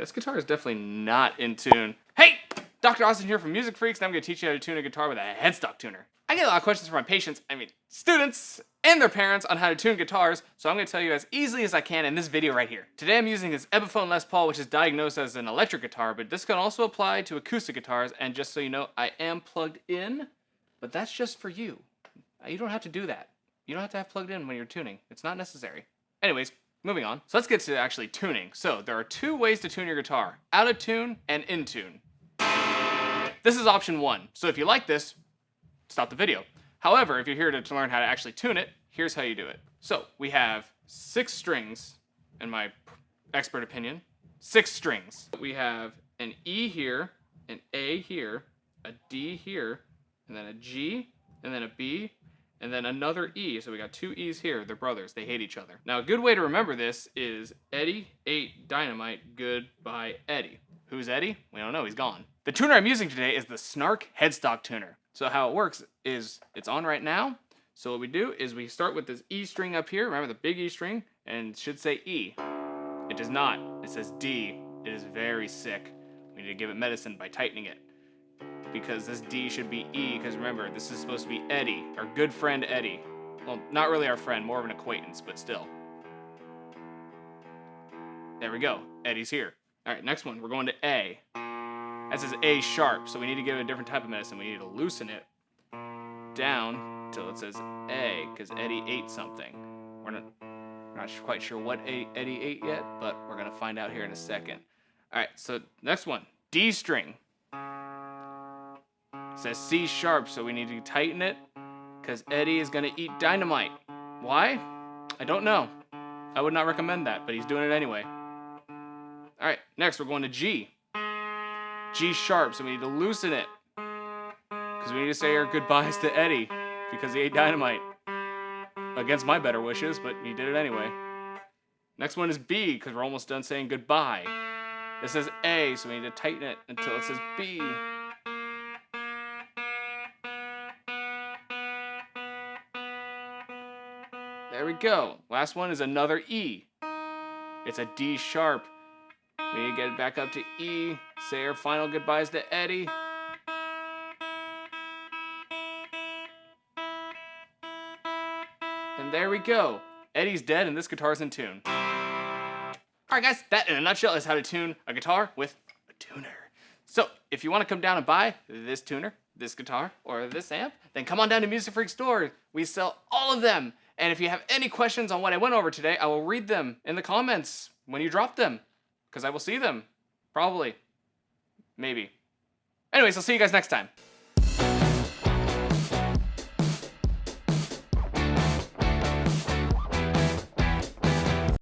this guitar is definitely not in tune. Hey! Dr. Austin here from Music Freaks, and I'm going to teach you how to tune a guitar with a headstock tuner. I get a lot of questions from my patients, students, and their parents on how to tune guitars, so I'm going to tell you as easily as I can in this video right here. Today I'm using this Epiphone Les Paul, which is diagnosed as an electric guitar, but this can also apply to acoustic guitars, and just so you know, I am plugged in, but that's just for you. You don't have to do that. You don't have to have plugged in when you're tuning. It's not necessary. Anyways, moving on. So let's get to actually tuning. So there are two ways to tune your guitar: out of tune and in tune. This is option one. So if you like this, stop the video. However, if you're here to learn how to actually tune it, here's how you do it. So we have 6 strings, in my expert opinion. 6 strings. We have an E here, an A here, a D here, and then a G, and then a B, and then another E. So we got 2 E's here. They're brothers. They hate each other. Now, a good way to remember this is Eddie ate dynamite, goodbye Eddie. Who's Eddie? We don't know. He's gone. The tuner I'm using today is the Snark headstock tuner. So how it works is it's on right now. So what we do is we start with this E string up here. Remember the big E string? And it should say E. It does not. It says D. It is very sick. We need to give it medicine by tightening it, because this D should be E, because remember, this is supposed to be Eddie, our good friend Eddie. Well, not really our friend, more of an acquaintance, but still. There we go. Eddie's here. All right, next one, we're going to A. That says A sharp, so we need to give it a different type of medicine. We need to loosen it down till it says A, because Eddie ate something. We're not quite sure what Eddie ate yet, but we're going to find out here in a second. All right, so next one, D string. It says C sharp, so we need to tighten it, because Eddie is going to eat dynamite. Why? I don't know. I would not recommend that, but he's doing it anyway. All right, next we're going to G. G sharp, so we need to loosen it, because we need to say our goodbyes to Eddie, because he ate dynamite. Against my better wishes, but he did it anyway. Next one is B, because we're almost done saying goodbye. This says A, so we need to tighten it until it says B. There we go. Last one is another E. It's a D sharp. We need to get it back up to E. Say our final goodbyes to Eddie. And there we go. Eddie's dead and this guitar's in tune. Alright guys, that in a nutshell is how to tune a guitar with a tuner. So, if you want to come down and buy this tuner, this guitar, or this amp, then come on down to Music Freak store. We sell all of them. And if you have any questions on what I went over today, I will read them in the comments when you drop them, because I will see them. Probably. Maybe. Anyways, I'll see you guys next time.